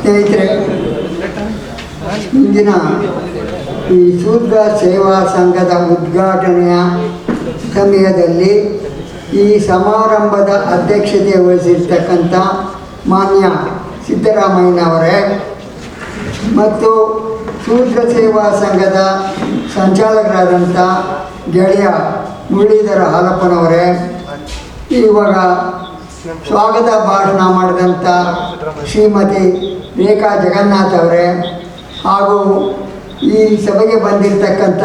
ಸ್ನೇಹಿತರೆ, ಇಂದಿನ ಈ ಶೂದ್ರ ಸೇವಾ ಸಂಘದ ಉದ್ಘಾಟನೆಯ ಸಮಯದಲ್ಲಿ ಈ ಸಮಾರಂಭದ ಅಧ್ಯಕ್ಷತೆ ವಹಿಸಿರ್ತಕ್ಕಂಥ ಮಾನ್ಯ ಸಿದ್ದರಾಮಯ್ಯನವರೇ ಮತ್ತು ಶೂದ್ರ ಸೇವಾ ಸಂಘದ ಸಂಚಾಲಕರಾದಂಥ ಗೆಳೆಯ ಮುರಳೀಧರ ಹಾಲಪ್ಪನವರೇ, ಇವಾಗ ಸ್ವಾಗತ ಭಾಷಣ ಮಾಡಿದಂಥ ಶ್ರೀಮತಿ ರೇಖಾ ಜಗನ್ನಾಥ್ ಅವರೇ, ಹಾಗೂ ಈ ಸಭೆಗೆ ಬಂದಿರತಕ್ಕಂಥ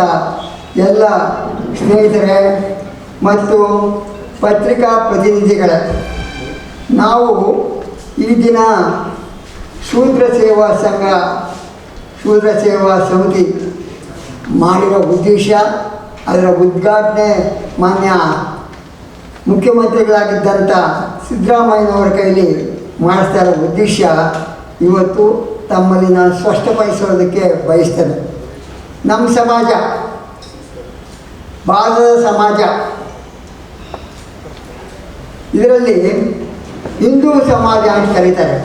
ಎಲ್ಲ ಸ್ನೇಹಿತರೇ ಮತ್ತು ಪತ್ರಿಕಾ ಪ್ರತಿನಿಧಿಗಳೇ, ನಾವು ಈ ದಿನ ಶೂದ್ರ ಸೇವಾ ಸಂಘ ಶೂದ್ರ ಸೇವಾ ಸಮಿತಿ ಮಾಡಿರೋ ಉದ್ದೇಶ, ಅದರ ಉದ್ಘಾಟನೆ ಮಾನ್ಯ ಮುಖ್ಯಮಂತ್ರಿಗಳಾಗಿದ್ದಂಥ ಸಿದ್ದರಾಮಯ್ಯನವರ ಕೈಲಿ ಮಾಡಿಸ್ತಾ ಇರೋ ಉದ್ದೇಶ ಇವತ್ತು ತಮ್ಮಲ್ಲಿ ನಾನು ಸ್ಪಷ್ಟಪಡಿಸೋದಕ್ಕೆ ಬಯಸ್ತೇನೆ. ನಮ್ಮ ಸಮಾಜ, ಭಾರತದ ಸಮಾಜ, ಇದರಲ್ಲಿ ಹಿಂದೂ ಸಮಾಜ ಅಂತ ಕರೀತಾರೆ.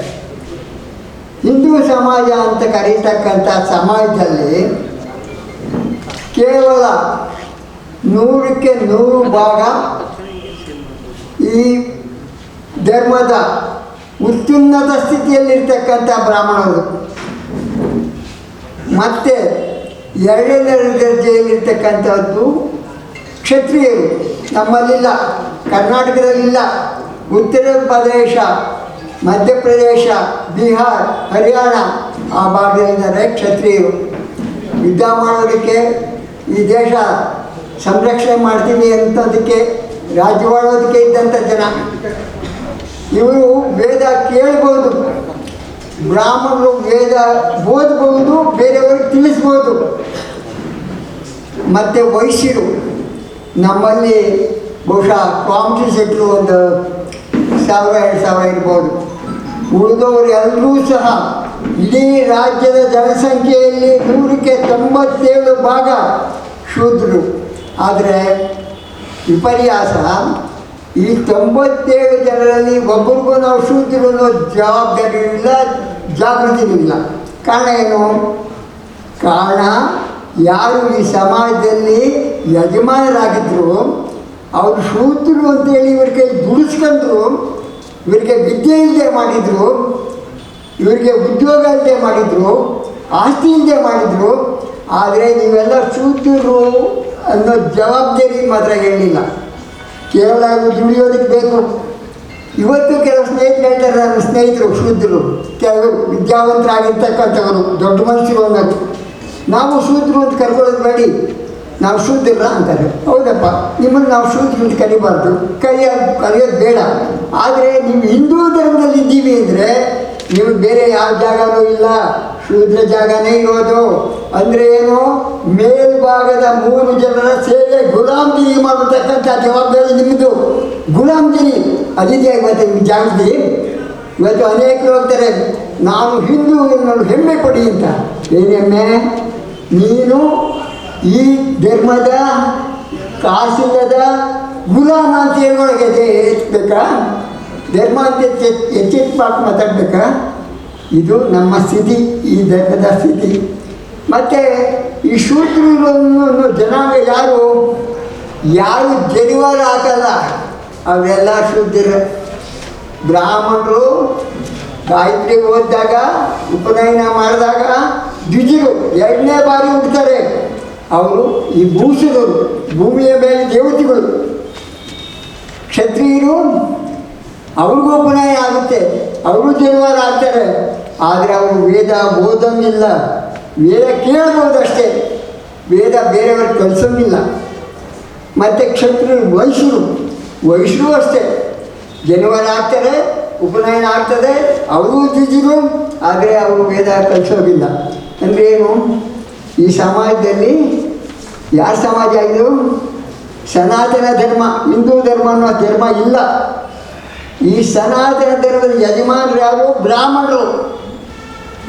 ಹಿಂದೂ ಸಮಾಜ ಅಂತ ಕರೀತಕ್ಕಂಥ ಸಮಾಜದಲ್ಲಿ ಕೇವಲ 100ಕ್ಕೆ 100 ಭಾಗ ಈ ಧರ್ಮದ ಉತ್ತುನ್ನತ ಸ್ಥಿತಿಯಲ್ಲಿರ್ತಕ್ಕಂಥ ಬ್ರಾಹ್ಮಣರು, ಮತ್ತು 2ನೇ ದರ್ಜೆಯಲ್ಲಿರ್ತಕ್ಕಂಥದ್ದು ಕ್ಷತ್ರಿಯರು. ನಮ್ಮಲ್ಲಿಲ್ಲ, ಕರ್ನಾಟಕದಲ್ಲಿಲ್ಲ. ಉತ್ತರ ಪ್ರದೇಶ, ಮಧ್ಯಪ್ರದೇಶ, ಬಿಹಾರ್, ಹರಿಯಾಣ ಆ ಭಾಗದಲ್ಲಿದ್ದಾರೆ ಕ್ಷತ್ರಿಯರು. ಯುದ್ಧ ಮಾಡೋದಕ್ಕೆ, ಈ ದೇಶ ಸಂರಕ್ಷಣೆ ಮಾಡ್ತೀವಿ ಅಂತದಕ್ಕೆ, ರಾಜ್ಯವಾಳೋದಕ್ಕೆ ಇದ್ದಂಥ ಜನ ಇವರು. ವೇದ ಕೇಳ್ಬೋದು, ಬ್ರಾಹ್ಮಣರು ವೇದ ಓದ್ಬೋದು, ಬೇರೆಯವ್ರಿಗೆ ತಿಳಿಸ್ಬೋದು. ಮತ್ತು ವೈಶ್ಯರು, ನಮ್ಮಲ್ಲಿ ಬಹುಶಃ ಕಾಂಪಿಟಿ ಸೆಟ್ರು ಒಂದು 1000-2000 ಇರ್ಬೋದು. ಉಳಿದವರು ಎಲ್ಲರೂ ಸಹ ಇಡೀ ರಾಜ್ಯದ ಜನಸಂಖ್ಯೆಯಲ್ಲಿ 100ಕ್ಕೆ 97 ಭಾಗ ಶೂದ್ರರು. ಆದರೆ ವಿಪರ್ಯಾಸ, ಈ 97 ಜನರಲ್ಲಿ ಒಬ್ಬರಿಗೂ ನಾವು ಶೂದ್ರರು ಅನ್ನೋ ಜವಾಬ್ದಾರಿ ಇಲ್ಲ, ಜಾಗೃತಿನೂ ಇಲ್ಲ. ಕಾರಣ ಏನು? ಕಾರಣ ಯಾರು ಈ ಸಮಾಜದಲ್ಲಿ ಯಜಮಾನರಾಗಿದ್ದರು ಅವರು ಶೂದ್ರರು ಅಂತೇಳಿ ಇವರಿಗೆ ದುಡಿಸ್ಕೊಂಡ್ರು, ಇವರಿಗೆ ವಿದ್ಯೆ ಇಲ್ಲದೆ ಮಾಡಿದರು, ಇವರಿಗೆ ಉದ್ಯೋಗ ಇಲ್ಲದೆ ಮಾಡಿದರು, ಆಸ್ತಿ ಇಲ್ಲದೆ ಮಾಡಿದರು. ಆದರೆ ನೀವೆಲ್ಲ ಶೂದ್ರರು ಅನ್ನೋ ಜವಾಬ್ದಾರಿ ಮಾತ್ರ ಹೇಳಲಿಲ್ಲ. ಕೇವಲ ಇವರು ದುಡಿಯೋದಕ್ಕೆ ಬೇಕು. ಇವತ್ತು ಕೆಲವು ಸ್ನೇಹಿತರು ಹೇಳ್ತಾರೆ, ನನ್ನ ಸ್ನೇಹಿತರು ಶೂದ್ರರು, ಕೆಲವರು ವಿದ್ಯಾವಂತರಾಗಿರ್ತಕ್ಕಂಥವರು, ದೊಡ್ಡ ಮನುಷ್ಯರು ಅನ್ನೋದು. ನಾವು ಶೂದ್ರರು ಅಂತ ಕರ್ಕೊಳ್ಳೋದು ಬೇಡಿ, ನಾವು ಶೂದ್ರರ ಅಂತಾರೆ. ಹೌದಪ್ಪ, ನಿಮ್ಮನ್ನು ನಾವು ಶೂದ್ರ ಅಂತ ಕರಿಬಾರ್ದು, ಕರೆಯೋದು ಬೇಡ. ಆದರೆ ನೀವು ಹಿಂದೂ ಧರ್ಮದಲ್ಲಿ ಇದ್ದೀವಿ ಅಂದರೆ ನಿಮಗೆ ಬೇರೆ ಯಾವ ಜಾಗನೂ ಇಲ್ಲ, ಶೂದ್ರ ಜಾಗನೇ ಇರೋದು. ಅಂದರೆ ಏನು? ಮೇಲ್ಭಾಗದ 3 ಜನರ ಸೇವೆ, ಗುಲಾಮ್ಗಿರಿ ಮಾಡತಕ್ಕಂಥ ಜವಾಬ್ದಾರಿ ನಿಮ್ಮದು. ಗುಲಾಮ್ಗಿರಿ ಅದಿದೆಯಾ ಇವತ್ತು ನಿಮ್ಗೆ ಜಾಗೃತಿ? ಇವತ್ತು ಅನೇಕರು ಹೋಗ್ತಾರೆ, ನಾನು ಹಿಂದೂ ಎನ್ನೋದು ಹೆಮ್ಮೆ ಪಡಿ ಅಂತ. ಏನು ಹೆಮ್ಮೆ? ನೀನು ಈ ಧರ್ಮದ ಕಾಸಿಲ್ಲದ ಗುಲಾಮ ಅಂತ ಹೇಳೋಳಗೆ ಎತ್ತಬೇಕಾ? ಧರ್ಮ ಅಂತ ಎಚ್ಚೆತ್ಪಾಕ್ ಮಾತಾಡ್ಬೇಕಾ? ಇದು ನಮ್ಮ ಸ್ಥಿತಿ, ಈ ಧರ್ಮದ ಸ್ಥಿತಿ. ಮತ್ತು ಈ ಶೂದ್ರರು ಅನ್ನೋ ಜನಾಂಗ ಯಾರು ಜನಿವಾರ ಹಾಕಲ್ಲ ಅವೆಲ್ಲ ಶೂದ್ರರು. ಬ್ರಾಹ್ಮಣರು ಗಾಯತ್ರಿ ಓದಿದಾಗ, ಉಪನಯನ ಮಾಡಿದಾಗ ದ್ವಿಜರು 2ನೇ ಬಾರಿ ಹುಡ್ತಾರೆ. ಅವರು ಈ ಭೂಷಣರು, ಭೂಮಿಯ ಮೇಲೆ ದೇವತೆಗಳು. ಕ್ಷತ್ರಿಯರು ಅವ್ರಿಗೂ ಉಪನಯನ ಆಗುತ್ತೆ, ಅವರು ಜನಿವಾರ ಆಗ್ತಾರೆ. ಆದರೆ ಅವರು ವೇದ ಓದೋಂಗಿಲ್ಲ, ವೇದ ಕೇಳ್ಬೋದಷ್ಟೇ, ವೇದ ಬೇರೆಯವ್ರಿಗೆ ಕಲಿಸೋಂಗಿಲ್ಲ. ಮತ್ತು ಕ್ಷತ್ರಿಯರು ವೈಶ್ಯರು ಅಷ್ಟೇ, ಜನಿವಾರ ಆಗ್ತಾರೆ, ಉಪನಯನ ಆಗ್ತದೆ, ಅವರು ದ್ವಿಜರು, ಆದರೆ ಅವರು ವೇದ ಕಲಿಸೋದಿಲ್ಲ. ಅಂದರೆ ಏನು? ಈ ಸಮಾಜದಲ್ಲಿ ಯಾರ ಸಮಾಜ ಇದು? ಸನಾತನ ಧರ್ಮ, ಹಿಂದೂ ಧರ್ಮ ಅನ್ನೋ ಧರ್ಮ ಇಲ್ಲ. ಈ ಸನಾತನ ಧರ್ಮದ ಯಜಮಾನರು ಯಾರು? ಬ್ರಾಹ್ಮಣರು.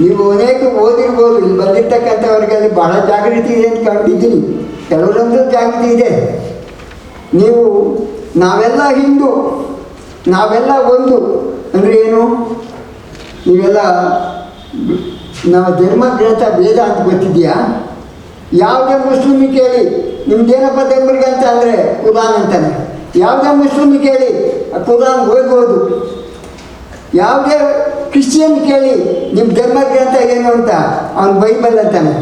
ನೀವು ಅನೇಕ ಓದಿರ್ಬೋದು, ಇಲ್ಲಿ ಬಂದಿರ್ತಕ್ಕಂಥವ್ರಿಗಲ್ಲಿ ಬಹಳ ಜಾಗೃತಿ ಇದೆ ಅಂತ ಕಂಡಿದ್ದೀನಿ, ಕೆಲವರೊಂದು ಜಾಗೃತಿ ಇದೆ. ನೀವು ನಾವೆಲ್ಲ ಹಿಂದೂ, ನಾವೆಲ್ಲ ಒಂದು ಅಂದರೆ ಏನು? ನೀವೆಲ್ಲ ನಾವು ಧರ್ಮ ಗ್ರಂಥ ವೇದ ಅಂತ ಗೊತ್ತಿದೆಯಾ? ಯಾವುದೇ ಮುಸ್ಲಿಮ್ ಕೇಳಿ ನಿಮ್ದೇನಪ್ಪ ಧರ್ಮಗ್ರಂಥ ಅಂದರೆ ಕುರಾನ್ ಅಂತಾನೆ. ಯಾವುದೇ ಮುಸ್ಲಿಮ್ ಕೇಳಿ ಕುರಾನ್ ಓದ್ಬೋದು. ಯಾವುದೇ ಕ್ರಿಶ್ಚಿಯನ್ ಕೇಳಿ ನಿಮ್ಮ ಧರ್ಮಗ್ರಂಥ ಏನು ಅಂತ ಅವನು ಬೈಬಲ್ ಅಂತಾನೆ.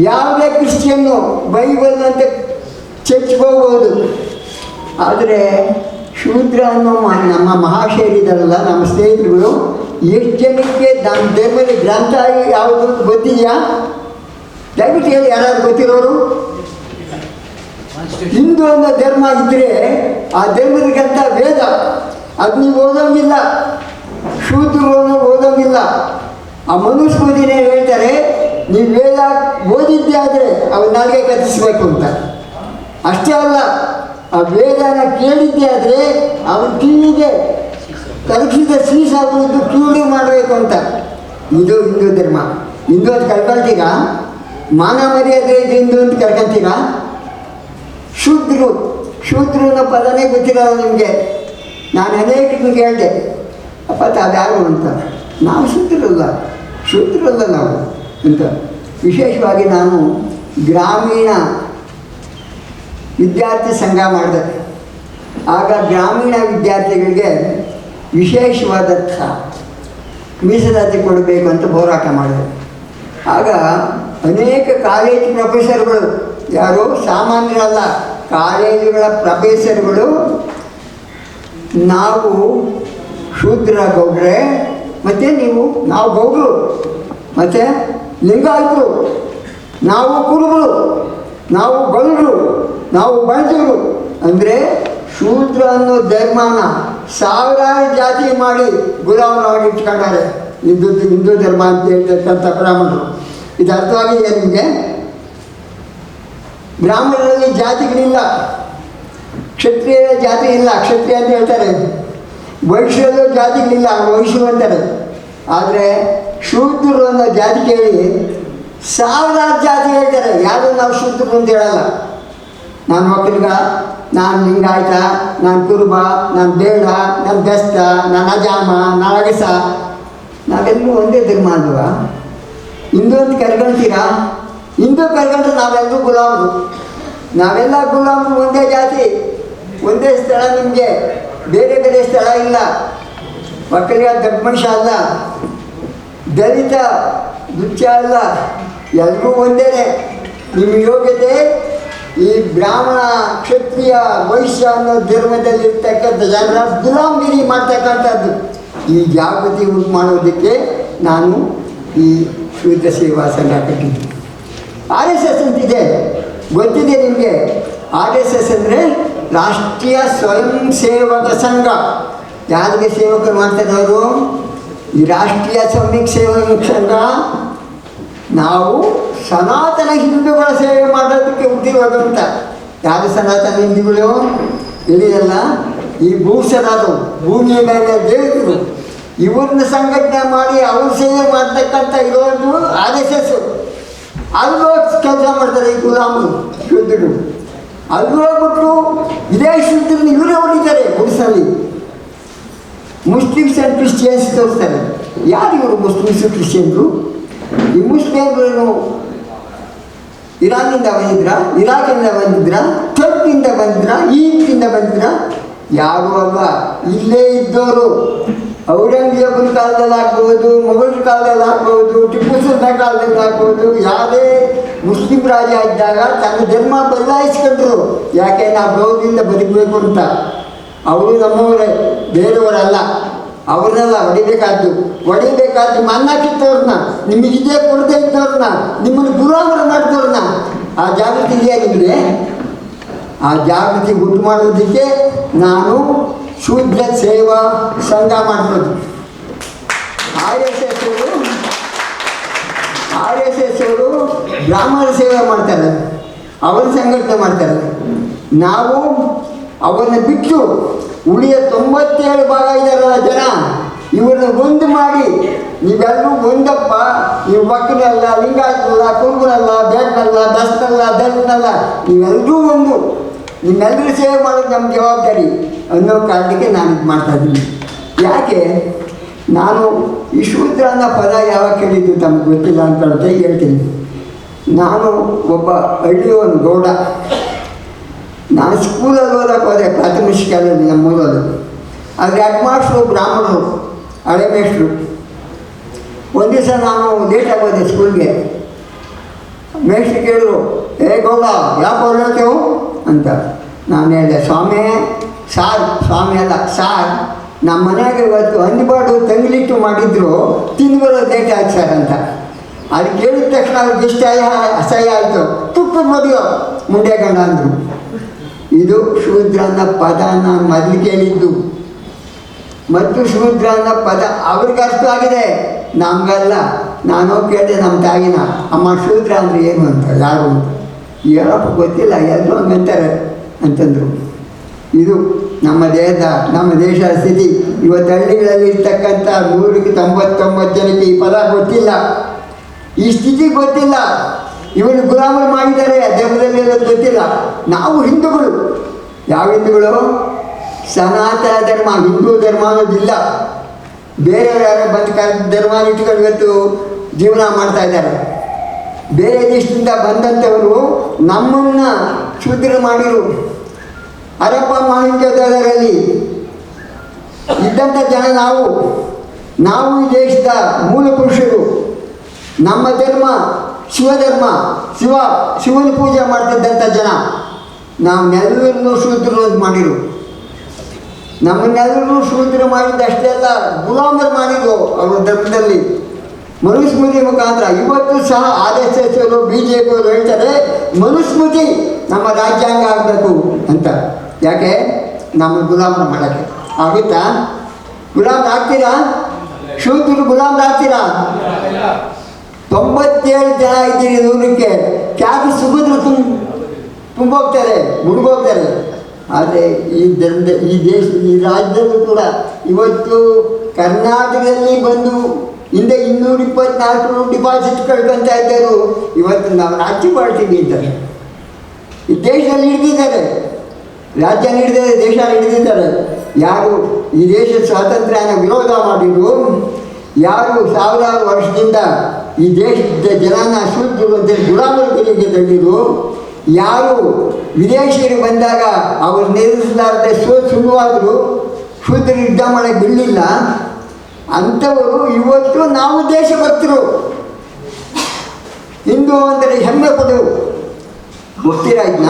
ಯಾವುದೇ ಕ್ರಿಶ್ಚಿಯನ್ನು ಬೈಬಲ್ ಅಂತ ಚರ್ಚ್ಗೆ ಹೋಗ್ಬೋದು. ಆದರೆ ಶೂದ್ರ ಅನ್ನೋ ನಮ್ಮ ಮಹಾಶಯರಿದ್ದಾರಲ್ಲ, ನಮ್ಮ ಸ್ನೇಹಿತರುಗಳು, ಎಷ್ಟು ಜನಕ್ಕೆ ನಮ್ಮ ಧರ್ಮದ ಗ್ರಂಥ ಯಾವುದು ಗೊತ್ತಿದೆಯಾ? ದಯವಿಟ್ಟು ಹೇಳಿ, ಯಾರಾದ್ರು ಗೊತ್ತಿರೋರು? ಹಿಂದೂ ಅನ್ನೋ ಧರ್ಮ ಇದ್ದರೆ ಆ ಧರ್ಮದ ಗ್ರಂಥ ವೇದ, ಅದು ನೀವು ಓದೋಂಗಿಲ್ಲ. ಶೂದ್ರವನ್ನು ಓದೋಂಗಿಲ್ಲ. ಆ ಮನುಸ್ಮೃತಿನೇ ಹೇಳ್ತಾರೆ, ನೀವು ವೇದ ಓದಿದ್ದೇ ಆದರೆ ಅವ್ರು ನಾಲ್ಗೆ ಕತ್ತಿಸ್ಬೇಕು ಅಂತ. ಅಷ್ಟೇ ಅಲ್ಲ, ಆ ವೇದನ ಕೇಳಿದ್ದೇ ಆದರೆ ಅವನ ಕಿವಿಗೆ ಕಲಸಿದ ಸೀಸಾಗುವುದು ಕಿವಿಡು ಮಾಡಬೇಕು ಅಂತ. ಇದು ಹಿಂದೂ ಧರ್ಮ. ಹಿಂದೂ ಅಂತ ಕಳ್ಕೊಳ್ತೀರಾ? ಮಾನ ಮರ್ಯಾದೆ ಇದು ಹಿಂದೂ ಅಂತ ಕಳ್ಕೊಳ್ತೀರಾ? ಶೂದ್ರರು, ಶೂದ್ರು ಅನ್ನೋ ಪದನೇ ಗೊತ್ತಿರಲ್ಲ ನಿಮಗೆ. ನಾನು ಅನೇಕರಿಗೆ ಹೇಳಿದೆ, ಅಪ್ಪ ಅದ್ಯಾರು ಅಂತ. ನಾವು ಶೂದ್ರರಲ್ಲ, ಶೂದ್ರರಲ್ಲ ನಾವು ಅಂತ. ವಿಶೇಷವಾಗಿ ನಾನು ಗ್ರಾಮೀಣ ವಿದ್ಯಾರ್ಥಿ ಸಂಘ ಮಾಡಿದೆ. ಆಗ ಗ್ರಾಮೀಣ ವಿದ್ಯಾರ್ಥಿಗಳಿಗೆ ವಿಶೇಷವಾದಂಥ ಮೀಸಲಾತಿ ಕೊಡಬೇಕು ಅಂತ ಹೋರಾಟ ಮಾಡಿದೆ. ಆಗ ಅನೇಕ ಕಾಲೇಜು ಪ್ರೊಫೆಸರ್ಗಳು, ಯಾರು ಸಾಮಾನ್ಯರಲ್ಲ, ಕಾಲೇಜುಗಳ ಪ್ರೊಫೆಸರ್ಗಳು, ನಾವು ಶೂದ್ರ ಗೌಡ್ರೆ, ಮತ್ತು ನಾವು ಗೌಡ್ರು, ಮತ್ತು ಲಿಂಗಾಯತರು, ನಾವು ಕುರುಬರು, ನಾವು ಗೌಡ್ರು, ನಾವು ಬಣಜರು ಅಂದರೆ ಶೂದ್ರ ಅನ್ನೋ ಧರ್ಮನ ಸಾವಿರಾರು ಜಾತಿ ಮಾಡಿ ಗುಲಾಮರಾಗಿ ಇಟ್ಕೊಂಡಾರೆ. ಹಿಂದೂ ಧರ್ಮ ಅಂತ ಹೇಳ್ತಕ್ಕಂಥ ಬ್ರಾಹ್ಮಣರು. ಇದು ಅರ್ಥವಾಗಿದೆ ನಿಮಗೆ? ಬ್ರಾಹ್ಮಣರಲ್ಲಿ ಜಾತಿಗಳಿಲ್ಲ, ಕ್ಷತ್ರಿಯ ಜಾತಿ ಇಲ್ಲ, ಕ್ಷತ್ರಿಯ ಅಂತ ಹೇಳ್ತಾರೆ. ವೈಶ್ಯರು ಜಾತಿಗಳಿಲ್ಲ, ವೈಶ್ಯರು ಅಂತಾರೆ. ಆದರೆ ಶೂದ್ರರು ಅನ್ನೋ ಜಾತಿ ಕೇಳಿ ಸಾವಿರಾರು ಜಾತಿ ಹೇಳ್ತಾರೆ. ಯಾರು ನಾವು ಶೂದ್ರರು ಅಂತ ಹೇಳಲ್ಲ. ನಾನು ಒಕ್ಕಲಿಗ, ನಾನು ಲಿಂಗಾಯತ, ನಾನು ಕುರುಬ, ನಾನು ಬೇಡ, ನಾನು ಬೆಸ್ತ, ನಾನು ಅಜಾಮ, ನಾನು ಅಗಸ, ನಾವೆಲ್ಲರೂ ಒಂದೇ ಧರ್ಮ ಅಲ್ವಾ? ಹಿಂದೂ ಅಂತ ಕರ್ಕೊಳ್ತೀರಾ? ಹಿಂದೂ ಕರ್ಕೊಂಡ್ರೆ ನಾವೆಲ್ಲರೂ ಗುಲಾಮರು. ನಾವೆಲ್ಲ ಗುಲಾಮರು, ಒಂದೇ ಜಾತಿ, ಒಂದೇ ಸ್ಥಳ. ನಿಮಗೆ ಬೇರೆ ಬೇರೆ ಸ್ಥಳ ಇಲ್ಲ. ಒಕ್ಕಲಿಗ ದೊಡ್ಡ ಮನುಷ್ಯ ಅಲ್ಲ, ದಲಿತ ದುಚ್ಚ ಅಲ್ಲ, ಎಲ್ಲರೂ ಒಂದೇ. ನಿಮ್ಮ ಯೋಗ್ಯತೆ ಈ ಬ್ರಾಹ್ಮಣ, ಕ್ಷತ್ರಿಯ, ವೈಶ್ಯ ಅನ್ನೋ ಧರ್ಮದಲ್ಲಿರ್ತಕ್ಕಂಥ ಜನರ ಗುಲಾಮಗಿರಿ ಮಾಡ್ತಕ್ಕಂಥದ್ದು. ಈ ಜಾಗೃತಿ ಉಂಟು ಮಾಡೋದಕ್ಕೆ ನಾನು ಈ ಶೂದ್ರ ಸೇವಾ ಸಂಘ ಕಟ್ಟಿದ್ದೀನಿ. RSS ಅಂತಿದೆ, ಗೊತ್ತಿದೆ ನಿಮಗೆ? RSS ಅಂದರೆ ರಾಷ್ಟ್ರೀಯ ಸ್ವಯಂ ಸೇವಕ ಸಂಘ. ಯಾರಿಗೆ ಸೇವಕರು ಮಾಡ್ತಾರೆ ಅವರು? ಈ ರಾಷ್ಟ್ರೀಯ ಸ್ವಯಂ ಸೇವಕ ಸಂಘ ನಾವು ಸನಾತನ ಹಿಂದೂಗಳ ಸೇವೆ ಮಾಡೋದಕ್ಕೆ ಹುಟ್ಟಿರೋದು ಅಂತ. ಯಾರು ಸನಾತನ ಹಿಂದೂಗಳು? ಹೇಳಿದಲ್ಲ, ಈ ಭೂಷಣರು, ಭೂಮಿಯ ಮೇಲೆ ದೇವತರು, ಇವ್ರನ್ನ ಸಂಘಟನೆ ಮಾಡಿ ಅವ್ರ ಸೇವೆ ಮಾಡ್ತಕ್ಕಂಥ ಇರೋದು RSS. ಅಲ್ಲೂ ಕೆಲಸ ಮಾಡ್ತಾರೆ ಈ ಗುಲಾಮರು, ಶೂದ್ರರು. ಅಲ್ಲೂ ಹೋಗ್ಬಿಟ್ಟು ಇದೇ ಶೂದ್ರನ್ನ ಇವರೇ ಹೊಡಿತಾರೆ ಗುಡಿಸಲ್ಲಿ. ಮುಸ್ಲಿಮ್ಸ್ ಆ್ಯಂಡ್ ಕ್ರಿಶ್ಚಿಯನ್ಸ್ ತೋರಿಸ್ತಾರೆ. ಯಾರು ಇವರು ಮುಸ್ಲಿಮ್ಸು ಕ್ರಿಶ್ಚಿಯನ್ರು? ಈ ಮುಸ್ಲಿಮ್ಗಳು ಇರಾನಿಂದ ಬಂದಿದ್ರ, ಇರಾಕಿಂದ ಬಂದಿದ್ರ, ಟರ್ಕಿಂದ ಬಂದಿದ್ರ, ಈಜಿಪ್ಟಿಂದ ಬಂದಿದ್ರ? ಯಾರೂ ಅಲ್ಲ, ಇಲ್ಲೇ ಇದ್ದವರು. ಔರಂಗಜೇಬನ ಕಾಲದಲ್ಲಿ ಆಗ್ಬೋದು, ಮೊಘಲ್ ಕಾಲದಲ್ಲಿ ಆಗ್ಬೋದು, ಟಿಪ್ಪು ಸುಲ್ತಾನ್ ಕಾಲದಲ್ಲಿ ಆಗ್ಬೋದು, ಯಾವುದೇ ಮುಸ್ಲಿಂ ರಾಜ ಇದ್ದಾಗ ತನ್ನ ಧರ್ಮ ಬದಲಾಯಿಸ್ಕೊಂಡ್ರು. ಯಾಕೆ? ನಾವು ಗೌರವದಿಂದ ಬದುಕಬೇಕು ಅಂತ. ಅವರು ನಮ್ಮವರೇ, ಬೇರೆಯವರಲ್ಲ. ಅವ್ರನ್ನೆಲ್ಲ ಹೊಡಿಬೇಕಾದ್ದು ಮನ್ನ ಕಿತ್ತವ್ರನ್ನ, ನಿಮಗಿದೇ ಕೊಡದೆ ಇದ್ದವ್ರನ್ನ, ನಿಮ್ಮನ್ನು ಗುಲಾಮರು ಮಾಡಿದವ್ರನ್ನ. ಆ ಜಾಗೃತಿ ಇದೆಯಾ ನಿಮಗೆ? ಆ ಜಾಗೃತಿ ಉಂಟು ಮಾಡೋದಕ್ಕೆ ನಾನು ಶೂದ್ರ ಸೇವಾ ಸಂಘ ಮಾಡಿರೋದು. RSS ಅವರು ಬ್ರಾಹ್ಮಣ ಸೇವೆ ಮಾಡ್ತಾರೆ, ಅವರ ಸಂಘಟನೆ ಮಾಡ್ತಾರೆ. ನಾವು ಅವರನ್ನು ಬಿಟ್ಟು ಉಳಿಯ 97 ಭಾಗ ಇದ್ದಾರಲ್ಲ ಜನ, ಇವ್ರನ್ನ ಒಂದು ಮಾಡಿ ನೀವೆಲ್ಲರೂ ಒಂದಪ್ಪ. ನೀವು ಬಕ್ಕನಲ್ಲ, ಲಿಂಗಾಯತನಲ್ಲ, ಕುರುಬನಲ್ಲ, ಬೇಟನಲ್ಲ, ಬಸ್ನಲ್ಲ, ದಲಿತನಲ್ಲ, ನೀವೆಲ್ಲರೂ ಒಂದು. ನಿಮ್ಮೆಲ್ಲರೂ ಸೇವೆ ಮಾಡೋದು ನಮ್ಮ ಜವಾಬ್ದಾರಿ ಅನ್ನೋ ಕಾರಣಕ್ಕೆ ನಾನು ಇದು ಮಾಡ್ತಾಯಿದ್ದೀನಿ. ಯಾಕೆ ನಾನು ಈ ಶೂದ್ರ ಅನ್ನೋ ಪದ ಯಾವಾಗ ಕೇಳಿದ್ದು ತಮಗೆ ಗೊತ್ತಿಲ್ಲ ಅಂತ ಹೇಳ್ತೀನಿ. ನಾನು ಒಬ್ಬ ಹಳ್ಳಿಯವನು, ಗೌಡ. ನಾನು ಸ್ಕೂಲಲ್ಲಿ ಓದಕ್ಕೆ ಹೋದೆ, ಪ್ರಾಥಮಿಕ ಶಾಲೆಯಲ್ಲಿ ನಮ್ಮೂರಲ್ಲಿ. ಆದರೆ ಹೆಡ್ ಮಾಸ್ಟ್ರು ಬ್ರಾಹ್ಮಣರು, ಹಳೆ ಮೇಷ್ಟ್ರು. ಒಂದು ದಿವಸ ನಾನು ಲೇಟಾಗಿ ಹೋದೆ ಸ್ಕೂಲ್ಗೆ. ಮೇಷ್ಟ್ರು ಕೇಳಿದ್ರು, ಏ ಗೌಡ ಯಾಕೆ ಹೊರಡ್ತೇವು ಅಂತ. ನಾನು ಹೇಳಿದೆ, ಸ್ವಾಮಿ ಅಲ್ಲ ಸಾರ್, ನಮ್ಮ ಮನೆಯಾಗ ಇವತ್ತು ಅಂದ್ಬಾರ್ದು ತಂಗಿಲಿಟ್ಟು ಮಾಡಿದ್ರು, ತಿಂದ್ಬರೋದು ಲೇಟ್ ಆಯ್ತು ಸರ್ ಅಂತ. ಅದು ಕೇಳಿದ ತಕ್ಷಣ ಅವ್ರಿಗೆ ಇಷ್ಟ ಅಸಹ್ಯ ಆಯಿತು. ತುಪ್ಪದ ಮದುವೆ ಮುಂಡೆ ಗಂಡ ಅಂದರು. ಇದು ಶೂದ್ರ ಅನ್ನೋ ಪದ ನಾನು ಮೊದಲು ಕೇಳಿದ್ದು. ಮತ್ತು ಶೂದ್ರ ಅನ್ನೋ ಪದ ಅವ್ರಿಗೆ ಅರ್ಥ ಆಗಿದೆ, ನಮಗಲ್ಲ. ನಾನು ಕೇಳಿದೆ ನಮ್ಮ ತಾಯಿನ, ಅಮ್ಮ ಶೂದ್ರ ಅಂದರೆ ಏನು ಅಂತ, ಯಾರು ಅಂತ. ಹೇಳಪ್ಪ ಗೊತ್ತಿಲ್ಲ, ಎಲ್ಲರೂ ಹಂಗಂತಾರೆ ಅಂತಂದರು. ಇದು ನಮ್ಮ ದೇಶದ ಸ್ಥಿತಿ. ಇವತ್ತು ಹಳ್ಳಿಗಳಲ್ಲಿ ಇರ್ತಕ್ಕಂಥ 199 ಜನಕ್ಕೆ ಈ ಪದ ಗೊತ್ತಿಲ್ಲ, ಈ ಸ್ಥಿತಿ ಗೊತ್ತಿಲ್ಲ. ಇವರು ಗುಲಾಮರು ಮಾಡಿದ್ದಾರೆ, ದೇವರಲ್ಲಿ ಇರೋದು ಗೊತ್ತಿಲ್ಲ. ನಾವು ಹಿಂದೂಗಳು. ಯಾವ ಹಿಂದೂಗಳು? ಸನಾತನ ಧರ್ಮ, ಹಿಂದೂ ಧರ್ಮ ಅನ್ನೋದಿಲ್ಲ. ಬೇರೆಯವರು ಯಾರೋ ಬಂದು ಧರ್ಮ ಇಟ್ಕೊಂಡು ಇವತ್ತು ಜೀವನ ಮಾಡ್ತಾ ಇದ್ದಾರೆ. ಬೇರೆ ದೇಶದಿಂದ ಬಂದಂಥವರು ನಮ್ಮನ್ನು ಶೂದ್ರ ಮಾಡಿರು. ಹರಪ್ಪ ಮಹೇಂದ್ರದಲ್ಲಿ ಇದ್ದಂಥ ಜನ ನಾವು ಈ ದೇಶದ ಮೂಲ ಪುರುಷರು. ನಮ್ಮ ಧರ್ಮ ಶಿವಧರ್ಮ, ಶಿವನ ಪೂಜೆ ಮಾಡ್ತಿದ್ದಂಥ ಜನ. ನಾವನ್ನೆಲ್ಲರನ್ನೂ ಶೂದ್ರರು ಮಾಡಿರು. ನಮ್ಮನ್ನೆಲ್ಲರೂ ಶೂದ್ರ ಮಾಡಿದ್ದಷ್ಟೇ ಅಲ್ಲ, ಗುಲಾಮರು ಮಾಡಿದ್ರು ಅವರ ಧರ್ಮದಲ್ಲಿ. ಮನುಸ್ಮೃತಿ ಮುಖಾಂತರ ಇವತ್ತು ಸಹ RSS ಅವರು BJP ಅವರು ಹೇಳ್ತಾರೆ ಮನುಸ್ಮೃತಿ ನಮ್ಮ ರಾಜ್ಯಾಂಗ ಆಗಬೇಕು ಅಂತ. ಯಾಕೆ? ನಮ್ಮ ಗುಲಾಮರು ಮಾಡೋಕ್ಕೆ ಆಗುತ್ತಾ? ಗುಲಾಮ್ ಆಗ್ತೀರಾ? ಶೂದ್ರರು ಗುಲಾಮ್ ಆಗ್ತೀರಾ? 97 ಜನ ಇದ್ದೀರಿ 100ಕ್ಕೆ. ಖ್ಯಾತಿ ಸುಭದ್ರ ತುಂಬೋಗ್ತಾರೆ, ಮುಳುಗೋಗ್ತಾರೆ. ಆದರೆ ಈ ರಾಜ್ಯದಲ್ಲೂ ಕೂಡ ಇವತ್ತು ಕರ್ನಾಟಕದಲ್ಲಿ ಬಂದು ಹಿಂದೆ 224 ಡಿಪಾಸಿಟ್ ಕಳ್ಕೊತಾ ಇದ್ದರು. ಇವತ್ತು ನಾವು ರಾಜ್ಯ ಮಾಡ್ತೀವಿ ಅಂತಾರೆ. ಈ ದೇಶದಲ್ಲಿ ಹಿಡಿದಿದ್ದಾರೆ, ರಾಜ್ಯ ಹಿಡಿದಿದ್ದಾರೆ, ದೇಶ ಹಿಡಿದಿದ್ದಾರೆ. ಯಾರು ಈ ದೇಶದ ಸ್ವಾತಂತ್ರ್ಯನ ವಿರೋಧ ಮಾಡಿದ್ರು, ಯಾರು ಸಾವಿರಾರು ವರ್ಷದಿಂದ ಈ ದೇಶದ ಜನನ ಶೂದ್ರರು ಅಂತೇಳಿ ಗುಲಾಮರಿಗೆ ತಳ್ಳಿದ್ರು, ಯಾರು ವಿದೇಶಿಯರು ಬಂದಾಗ ಅವರು ನಿಲ್ಲಿಸಲಾರದೆ ಸುಳ್ಳುವಾದರು, ಶೂದ್ರ ಯುದ್ಧ ಮಾಡೋಕ್ಕೆ ಬಿಡಲಿಲ್ಲ, ಅಂಥವರು ಇವತ್ತು ನಾವು ದೇಶಭಕ್ತರು, ಹಿಂದೂ ಅಂದರೆ ಹೆಮ್ಮೆ ಪಡು. ಗೊತ್ತಿರಾ ಇದನ್ನ?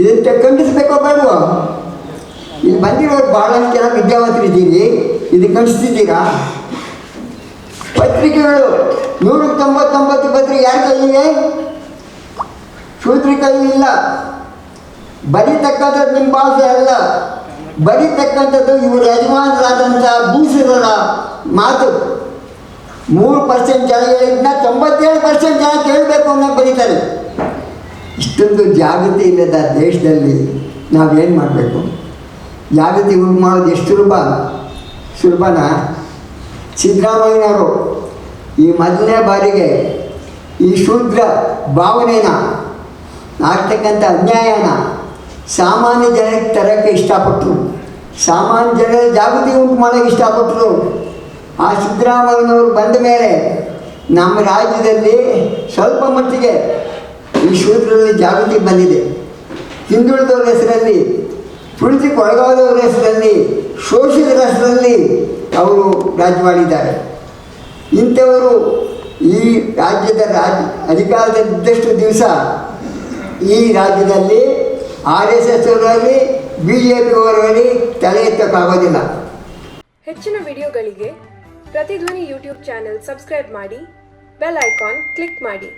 ಇದಕ್ಕೆ ಖಂಡಿಸ್ಬೇಕೋ ಬೇಡವೋ? ಇಲ್ಲಿ ಬಂದಿರೋರು ಭಾಳಷ್ಟು ಜನ ವಿದ್ಯಾವಂತರಿದ್ದೀರಿ, ಇದು ಖಂಡಿಸ್ತಿದ್ದೀರಾ? ಪತ್ರಿಕೆಗಳು 199 ಪತ್ರಿಕೆ ಯಾರ ಕೈಲಿವೆ? ಶೂದ್ರ ಕೈಲಿಲ್ಲ. ಬರೀತಕ್ಕಂಥದ್ದು ನಿಮ್ಮ ಭಾಷೆ ಅಲ್ಲ, ಬರೀತಕ್ಕಂಥದ್ದು ಇವರು ಯಜಮಾನರಾದಂಥ ಭೂಷಣರ ಮಾತು. 3% ಜನ ಹೇಳಿದ್ನ 97% ಜನ ಕೇಳಬೇಕು ಅನ್ನೋ ಬರೀತಾರೆ. ಇಷ್ಟೊಂದು ಜಾಗೃತಿ ಇಲ್ಲದ ದೇಶದಲ್ಲಿ ನಾವೇನು ಮಾಡಬೇಕು? ಜಾಗೃತಿ ಉಂಟು ಮಾಡೋದು ಎಷ್ಟು ಸುಲಭನಾ? ಸಿದ್ದರಾಮಯ್ಯನವರು ಈ ಮೊದಲನೇ ಬಾರಿಗೆ ಈ ಶೂದ್ರ ಭಾವನೆನ, ಆಗ್ತಕ್ಕಂಥ ಅನ್ಯಾಯನ ಸಾಮಾನ್ಯ ಜನಕ್ಕೆ ತರೋಕ್ಕೆ ಇಷ್ಟಪಟ್ಟರು. ಸಾಮಾನ್ಯ ಜನರ ಜಾಗೃತಿ ಉಂಟು ಮಾಡೋಕ್ಕೆ ಇಷ್ಟಪಟ್ಟರು. ಆ ಸಿದ್ದರಾಮಯ್ಯನವರು ಬಂದ ಮೇಲೆ ನಮ್ಮ ರಾಜ್ಯದಲ್ಲಿ ಸ್ವಲ್ಪ ಮಟ್ಟಿಗೆ ಈ ಶೂದ್ರರಲ್ಲಿ ಜಾಗೃತಿ ಬಂದಿದೆ. ಹಿಂದುಳಿದವ್ರ ಹೆಸರಲ್ಲಿ, ತುಳಿತಕ್ಕೆ ಒಳಗಾದವ್ರ ಹೆಸರಲ್ಲಿ, ಶೋಷಿತರ ಹೆಸರಲ್ಲಿ ಅವರು ರಾಜ್ಯವಾಳಿದ್ದಾರೆ. ಇಂಥವರು ಈ ರಾಜ್ಯದ ಅಧಿಕಾರದಲ್ಲಿದ್ದಷ್ಟು ದಿವಸ ಈ ರಾಜ್ಯದಲ್ಲಿ RSS ಅವರಲ್ಲಿ BJP ಅವರಲ್ಲಿ ತಲೆ ಎತ್ತಕ್ಕಾಗೋದಿಲ್ಲ. ಹೆಚ್ಚಿನ ವಿಡಿಯೋಗಳಿಗೆ ಪ್ರತಿಧ್ವನಿ ಯೂಟ್ಯೂಬ್ ಚಾನೆಲ್ ಸಬ್ಸ್ಕ್ರೈಬ್ ಮಾಡಿ, ಬೆಲ್ ಐಕಾನ್ ಕ್ಲಿಕ್ ಮಾಡಿ.